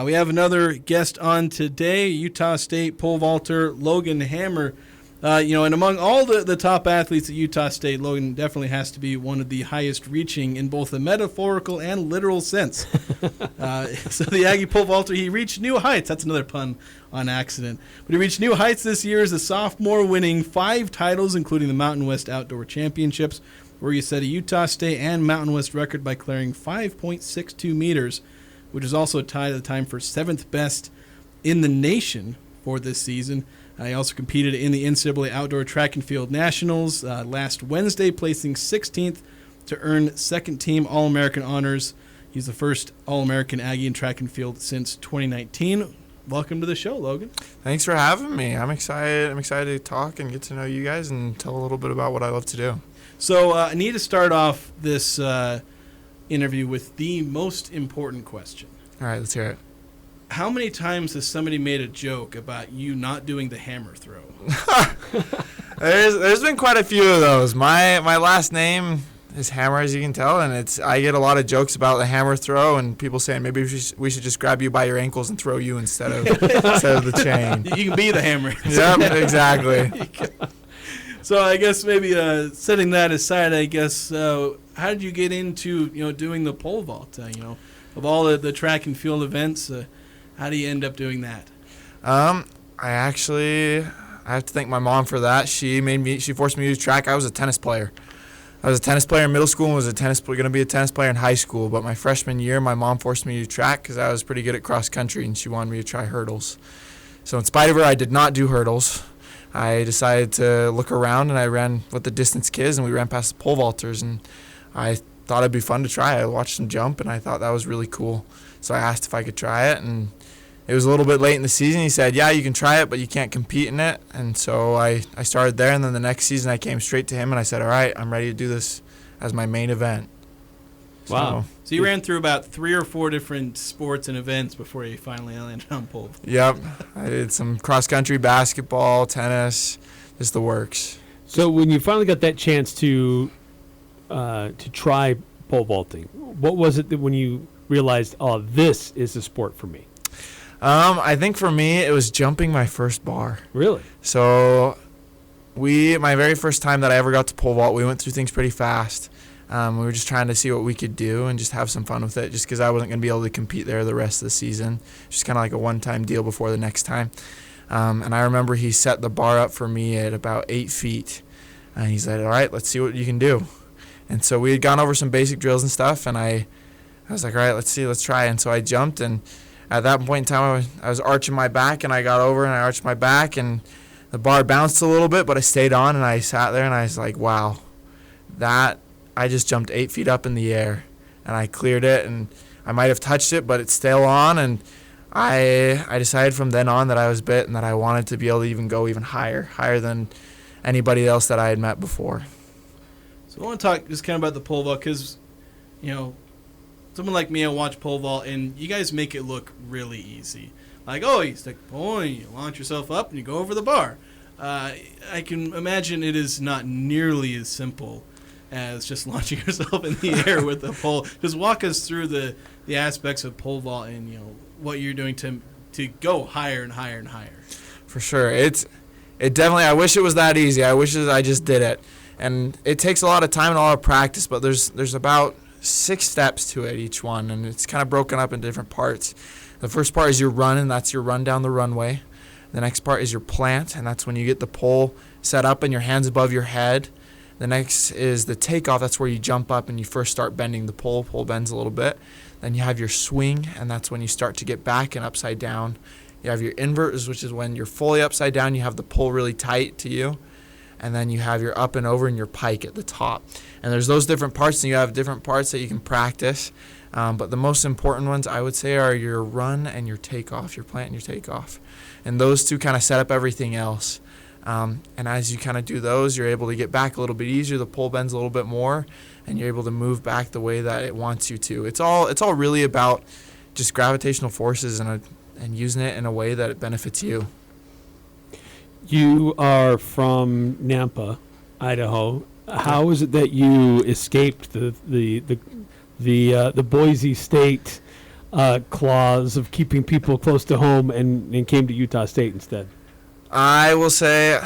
We have another guest on today, Utah State pole vaulter Logan Hammer. And among all the top athletes at Utah State, Logan definitely has to be one of the highest reaching in both the metaphorical and literal sense. So the Aggie pole vaulter, he reached new heights. That's another pun on accident. But he reached new heights this year as a sophomore, winning 5 titles, including the Mountain West Outdoor Championships, where he set a Utah State and Mountain West record by clearing 5.62 meters, which is also tied at the time for 7th best in the nation for this season. He also competed in the NCAA Outdoor Track and Field Nationals last Wednesday, placing 16th to earn second-team All-American honors. He's the first All-American Aggie in track and field since 2019. Welcome to the show, Logan. Thanks for having me. I'm excited. I'm excited to talk and get to know you guys and tell a little bit about what I love to do. So I need to start off this interview with the most important question. All right, let's hear it. How many times has somebody made a joke about you not doing the hammer throw? There's been quite a few of those. My last name is Hammer, as you can tell, and I get a lot of jokes about the hammer throw and people saying maybe we should just grab you by your ankles and throw you instead of the chain. You can be the hammer. Yep, exactly. So I guess maybe setting that aside, how did you get into doing the pole vault? Of all the track and field events, how do you end up doing that? I have to thank my mom for that. She forced me to do track. I was a tennis player. I was a tennis player in middle school and was going to be a tennis player in high school. But my freshman year, my mom forced me to do track because I was pretty good at cross country, and she wanted me to try hurdles. So in spite of her, I did not do hurdles. I decided to look around, and I ran with the distance kids, and we ran past the pole vaulters, and I thought it'd be fun to try. I watched them jump, and I thought that was really cool. So I asked if I could try it, and it was a little bit late in the season. He said, yeah, you can try it, but you can't compete in it. And so I started there, and then the next season I came straight to him, and I said, all right, I'm ready to do this as my main event. Wow. So you ran through about 3 or 4 different sports and events before you finally landed on pole. Yep. I did some cross-country, basketball, tennis, just the works. So when you finally got that chance to try pole vaulting, what was it that when you realized, oh, this is the sport for me? I think for me, it was jumping my first bar. Really? So my very first time that I ever got to pole vault, we went through things pretty fast. We were just trying to see what we could do and just have some fun with it, just because I wasn't going to be able to compete there the rest of the season. Just kind of like a one-time deal before the next time. And I remember he set the bar up for me at about 8 feet. And he said, all right, let's see what you can do. And so we had gone over some basic drills and stuff, and I was like, all right, let's try. And so I jumped, and at that point in time, I was arching my back, and I got over, and I arched my back, and the bar bounced a little bit, but I stayed on, and I sat there, and I was like, wow, I just jumped 8 feet up in the air, and I cleared it, and I might have touched it, but it's still on, and I decided from then on that I was bit and that I wanted to be able to even go even higher than anybody else that I had met before. So I want to talk just kind of about the pole vault because, someone like me, I watch pole vault, and you guys make it look really easy. Like, oh, you stick the pole and you launch yourself up and you go over the bar. I can imagine it is not nearly as simple as just launching yourself in the air with a pole. Just walk us through the aspects of pole vault and what you're doing to go higher and higher and higher. For sure, it definitely. I wish it was that easy. I wish I just did it, and it takes a lot of time and a lot of practice. But there's about 6 steps to it, each one, and it's kind of broken up into different parts. The first part is your run, and that's your run down the runway. The next part is your plant, and that's when you get the pole set up and your hands above your head. The next is the takeoff. That's where you jump up and you first start bending the pole. Pole bends a little bit. Then you have your swing, and that's when you start to get back and upside down. You have your invert, which is when you're fully upside down. You have the pole really tight to you. And then you have your up and over and your pike at the top. And there's those different parts, and you have different parts that you can practice. But the most important ones, I would say, are your run and your takeoff, your plant and your takeoff. And those two kind of set up everything else. And as you kind of do those, you're able to get back a little bit easier. The pole bends a little bit more, and you're able to move back the way that it wants you to. It's all really about just gravitational forces and using it in a way that it benefits you. You are from Nampa, Idaho. How is it that you escaped the Boise State clause of keeping people close to home and came to Utah State instead? I will say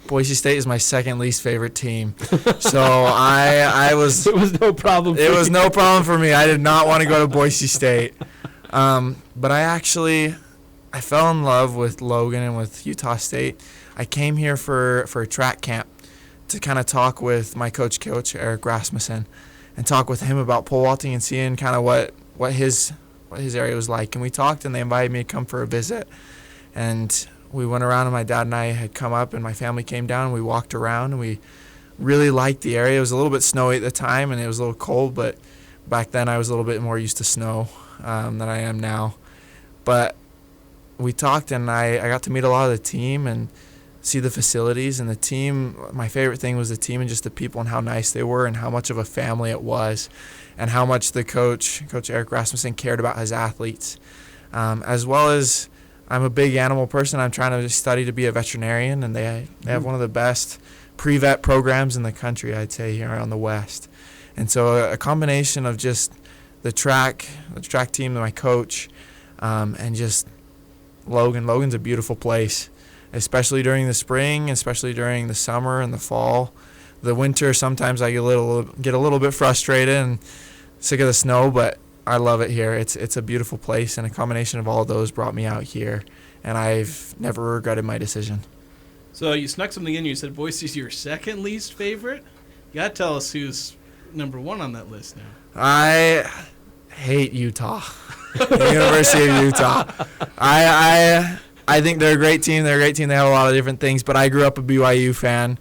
Boise State is my second least favorite team. So I was. It was no problem. It was no problem for me. I did not want to go to Boise State. But I fell in love with Logan and with Utah State. I came here for a track camp to kind of talk with my coach Eric Rasmussen, and talk with him about pole vaulting and seeing kind of what his area was like. And we talked, and they invited me to come for a visit. And we went around, and my dad and I had come up, and my family came down, and we walked around, and we really liked the area. It was a little bit snowy at the time, and it was a little cold, but back then I was a little bit more used to snow than I am now. But we talked, and I got to meet a lot of the team and see the facilities. And the team, my favorite thing was the team and just the people and how nice they were and how much of a family it was, and how much the Coach Eric Rasmussen cared about his athletes. As well as I'm a big animal person. I'm trying to study to be a veterinarian, and they have one of the best pre-vet programs in the country, I'd say, here on the West. And so a combination of just the track team, my coach, and just Logan. Logan's a beautiful place, especially during the spring, especially during the summer and the fall. The winter, sometimes I get a little bit frustrated and sick of the snow, but I love it here. It's a beautiful place, and a combination of all those brought me out here, and I've never regretted my decision. So you snuck something in. You said Boise's your second least favorite. You got to tell us who's number one on that list now. I hate Utah. The University of Utah. I think they're a great team. They're a great team. They have a lot of different things, but I grew up a BYU fan.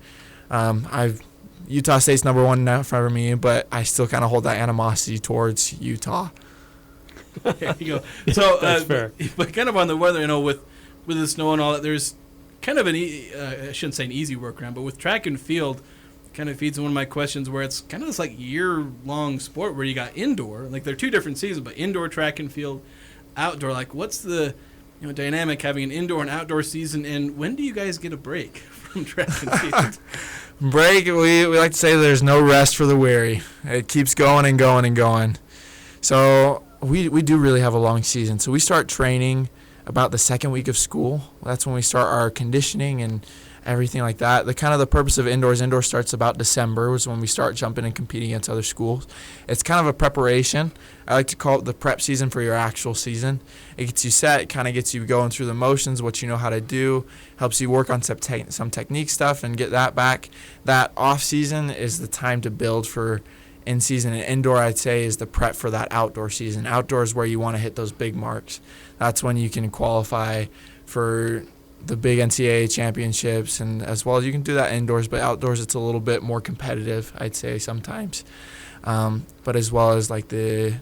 Utah State's number one now for me, but I still kind of hold that animosity towards Utah. There you go. So That's fair. But kind of on the weather, with the snow and all that, there's kind of I shouldn't say an easy workaround, but with track and field, kind of feeds in one of my questions where it's kind of this like year-long sport where you got indoor, like they're two different seasons, but indoor track and field, outdoor. Like what's the dynamic having an indoor and outdoor season, and when do you guys get a break from track and field? Break, we like to say there's no rest for the weary. It keeps going and going and going. So we do really have a long season. So we start training about the second week of school. That's when we start our conditioning and everything like that. The purpose of indoor starts about December, was when we start jumping and competing against other schools. It's kind of a preparation. I like to call it the prep season for your actual season. It gets you set, it kind of gets you going through the motions, what you know how to do, helps you work on some technique stuff and get that back. That off season is the time to build for in season, and indoor I'd say is the prep for that outdoor season. Outdoor is where you want to hit those big marks. That's when you can qualify for the big NCAA championships, and as well as you can do that indoors, but outdoors it's a little bit more competitive, I'd say sometimes. But as well as like the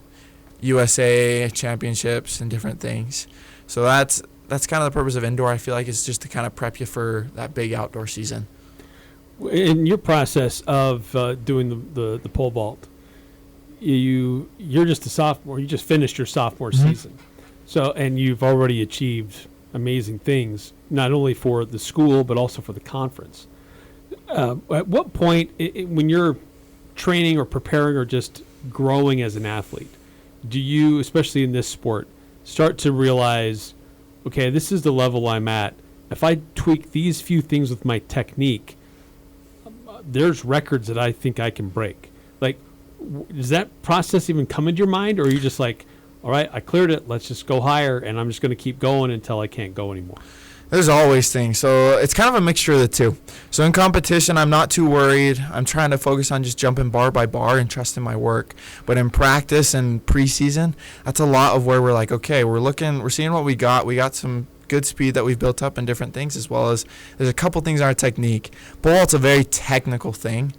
USA championships and different things. So that's kind of the purpose of indoor. I feel like it's just to kind of prep you for that big outdoor season. In your process of doing the pole vault, you're just a sophomore. You just finished your sophomore season, so and you've already achieved amazing things, not only for the school but also for the conference. At what point, when you're training or preparing or just growing as an athlete, do you, especially in this sport, start to realize, okay, this is the level I'm at. If I tweak these few things with my technique, there's records that I think I can break. Like, does that process even come into your mind, or are you just like, all right, I cleared it, let's just go higher, and I'm just going to keep going until I can't go anymore? There's always things. So it's kind of a mixture of the two. So in competition, I'm not too worried. I'm trying to focus on just jumping bar by bar and trusting my work. But in practice and preseason, that's a lot of where we're like, okay, we're seeing what we got. We got some good speed that we've built up in different things, as well as there's a couple things in our technique. Pole vault's a very technical thing.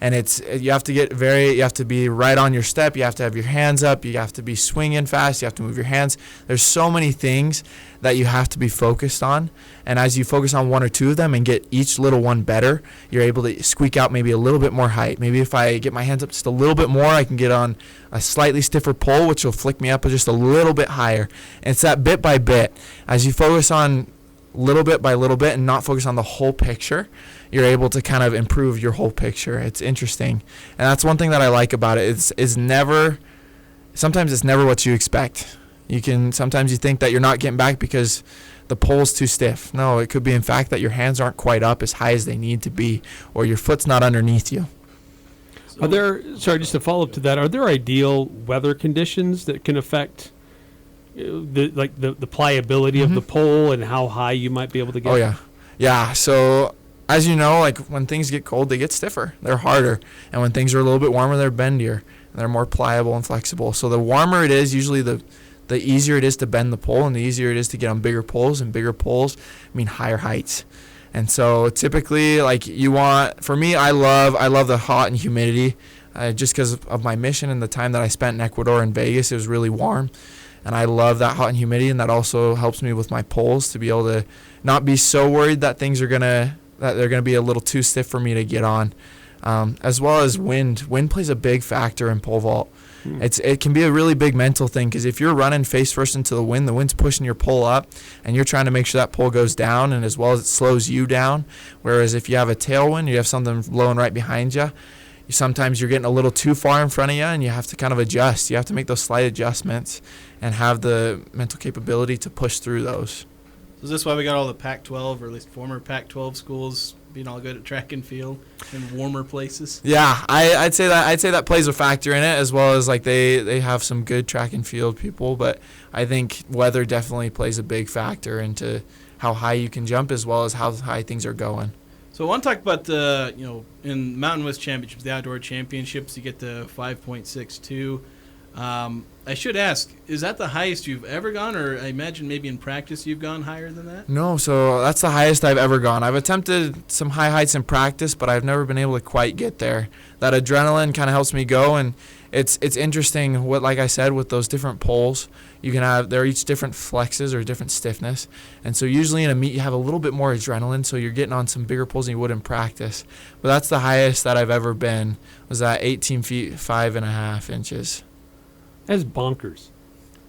And you have to be right on your step. You have to have your hands up. You have to be swinging fast. You have to move your hands. There's so many things that you have to be focused on. And as you focus on one or two of them and get each little one better, you're able to squeak out maybe a little bit more height. Maybe if I get my hands up just a little bit more, I can get on a slightly stiffer pole, which will flick me up just a little bit higher. And it's that bit by bit. As you focus on little bit by little bit and not focus on the whole picture, you're able to kind of improve your whole picture. It's interesting. And that's one thing that I like about it. Sometimes it's never what you expect. Sometimes you think that you're not getting back because the pole's too stiff. No, it could be in fact that your hands aren't quite up as high as they need to be, or your foot's not underneath you. Just to follow up to that, are there ideal weather conditions that can affect the pliability of the pole and how high you might be able to get? Oh yeah. Yeah, so as you know, like when things get cold, they get stiffer. They're harder. And when things are a little bit warmer, they're bendier. And they're more pliable and flexible. So the warmer it is, usually the easier it is to bend the pole, and the easier it is to get on bigger poles, and bigger poles mean higher heights. And so typically, like for me, I love the hot and humidity, just because of my mission and the time that I spent in Ecuador and Vegas. It was really warm, and I love that hot and humidity, and that also helps me with my poles to be able to not be so worried that they're gonna be a little too stiff for me to get on. As well as wind. Wind plays a big factor in pole vault. It can be a really big mental thing, because if you're running face first into the wind's pushing your pole up, and you're trying to make sure that pole goes down, and as well as it slows you down. Whereas if you have a tailwind, you have something blowing right behind you, sometimes you're getting a little too far in front of you, and you have to kind of adjust. You have to make those slight adjustments and have the mental capability to push through those. So is this why we got all the Pac-12, or at least former Pac-12 schools being all good at track and field in warmer places? Yeah, I'd say that plays a factor in it, as well as like they have some good track and field people, but I think weather definitely plays a big factor into how high you can jump, as well as how high things are going. So I want to talk about in Mountain West Championships, the Outdoor Championships, you get the 5.62. I should ask, is that the highest you've ever gone, or I imagine maybe in practice you've gone higher than that? No, so that's the highest I've ever gone. I've attempted some high heights in practice, but I've never been able to quite get there. That adrenaline kind of helps me go, and it's interesting like I said, with those different poles, they're each different flexes or different stiffness, and so usually in a meet you have a little bit more adrenaline, so you're getting on some bigger poles than you would in practice. But that's the highest that I've ever been, was at 18 feet 5.5 inches. That's bonkers.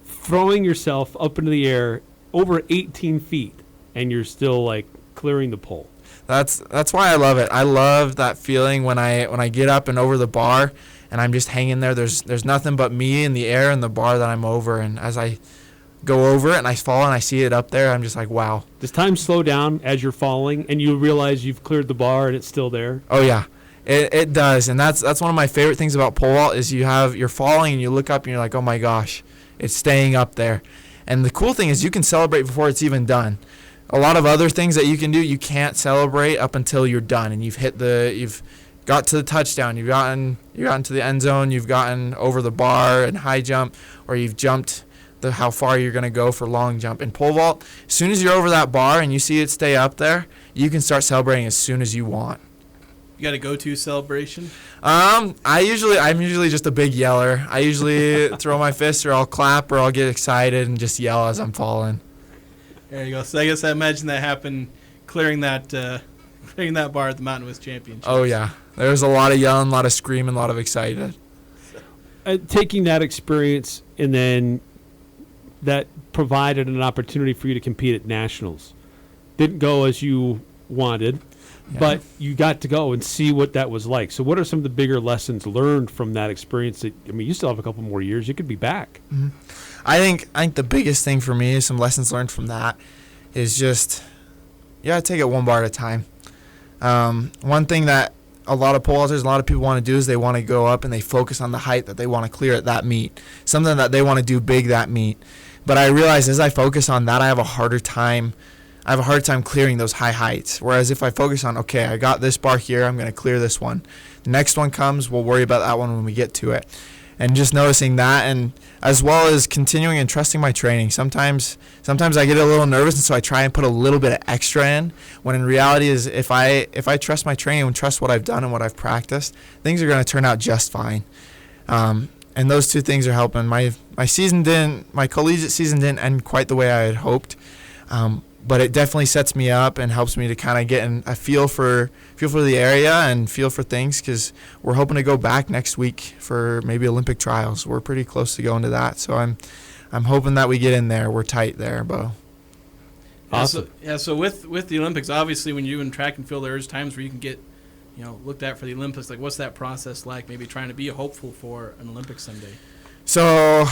Throwing yourself up into the air over 18 feet, and you're still like clearing the pole. That's why I love it. I love that feeling when I get up and over the bar, and I'm just hanging there. There's nothing but me in the air and the bar that I'm over, and as I go over it and I fall and I see it up there, I'm just like, wow. Does time slow down as you're falling, and you realize you've cleared the bar and it's still there? Oh yeah. It does, and that's one of my favorite things about pole vault is you're falling and you look up and you're like, oh my gosh, it's staying up there. And the cool thing is you can celebrate before it's even done. A lot of other things that you can do, you can't celebrate up until you're done and you've got to the touchdown, you've gotten to the end zone, you've gotten over the bar and high jump, or you've jumped how far you're going to go for long jump. In pole vault, as soon as you're over that bar and you see it stay up there, you can start celebrating as soon as you want. You got a go-to celebration? I'm usually just a big yeller. I usually throw my fists, or I'll clap, or I'll get excited and just yell as I'm falling. There you go. So I guess I imagine that happened clearing that bar at the Mountain West Championships. Oh yeah, there's a lot of yelling, a lot of screaming, a lot of excited. Taking that experience, and then that provided an opportunity for you to compete at nationals. Didn't go as you wanted. Yeah. But you got to go and see what that was like. So what are some of the bigger lessons learned from that experience? You still have a couple more years. You could be back. Mm-hmm. I think the biggest thing for me is some lessons learned from that is just, take it one bar at a time. One thing that a lot of pole vaulters, a lot of people want to do is they want to go up and they focus on the height that they want to clear at that meet, something that they want to do big that meet. But I realize as I focus on that, I have a harder time clearing those high heights. Whereas if I focus on, okay, I got this bar here, I'm going to clear this one. The next one comes, we'll worry about that one when we get to it. And just noticing that, and as well as continuing and trusting my training. Sometimes I get a little nervous, and so I try and put a little bit of extra in, when in reality is if I trust my training and trust what I've done and what I've practiced, things are going to turn out just fine. And those two things are helping. My collegiate season didn't end quite the way I had hoped. But it definitely sets me up and helps me to kind of get a feel for the area and feel for things, because we're hoping to go back next week for maybe Olympic trials. We're pretty close to going to that, so I'm hoping that we get in there. We're tight there, Bo. Awesome. So with the Olympics, obviously when you in track and field, there's times where you can get looked at for the Olympics. Like, what's that process like? Maybe trying to be a hopeful for an Olympics someday. So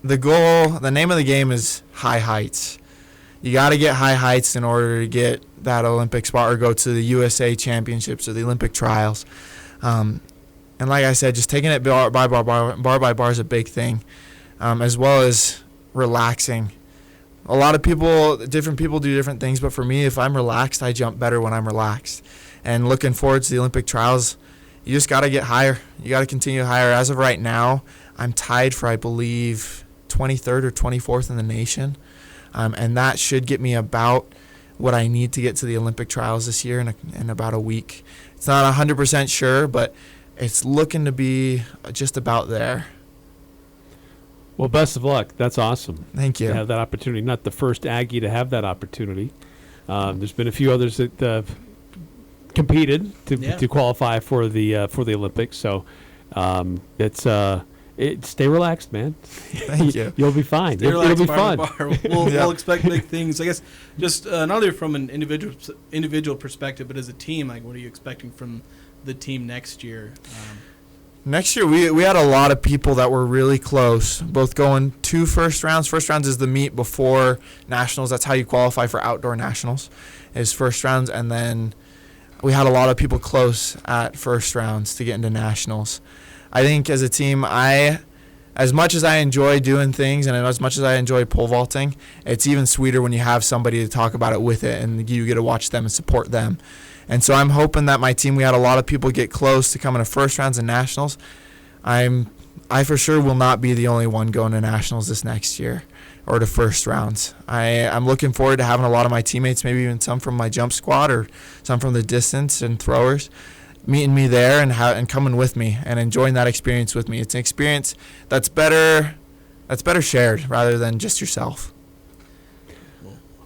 the name of the game is high heights. You got to get high heights in order to get that Olympic spot or go to the USA Championships or the Olympic trials. And like I said, just taking it bar by bar is a big thing, as well as relaxing. A lot of different people do different things, but for me, if I'm relaxed, I jump better when I'm relaxed. And looking forward to the Olympic trials, you just got to get higher. You got to continue higher. As of right now, I'm tied for, I believe, 23rd or 24th in the nation. And that should get me about what I need to get to the Olympic trials this year in about a week. It's not 100% sure, but it's looking to be just about there. Well, best of luck. That's awesome. Thank you. To have that opportunity. Not the first Aggie to have that opportunity. There's been a few others that competed to qualify for the Olympics. So stay relaxed, man. Thank you. You'll be fine. It'll be fun. We'll expect big things. I guess just not only from an individual perspective, but as a team, like what are you expecting from the team next year? Next year, we had a lot of people that were really close, both going to first rounds. First rounds is the meet before nationals. That's how you qualify for outdoor nationals, is first rounds. And then we had a lot of people close at first rounds to get into nationals. I think as a team, as much as I enjoy doing things and as much as I enjoy pole vaulting, it's even sweeter when you have somebody to talk about it with it and you get to watch them and support them. And so I'm hoping that my team, we had a lot of people get close to coming to first rounds and nationals. I for sure will not be the only one going to nationals this next year or to first rounds. I'm looking forward to having a lot of my teammates, maybe even some from my jump squad or some from the distance and throwers, meeting me there and coming with me and enjoying that experience with me. It's an experience that's better shared rather than just yourself.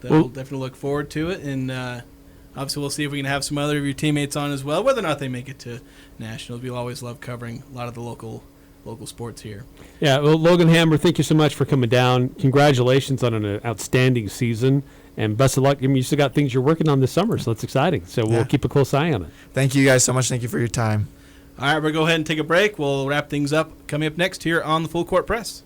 We'll definitely look forward to it, and obviously we'll see if we can have some other of your teammates on as well, whether or not they make it to nationals. We'll always love covering a lot of the local sports here. Yeah, well, Logan Hammer, thank you so much for coming down. Congratulations on an outstanding season. And best of luck. I mean, you still got things you're working on this summer, so that's exciting. So we'll keep a close eye on it. Thank you guys so much. Thank you for your time. All right, we'll go ahead and take a break. We'll wrap things up coming up next here on the Full Court Press.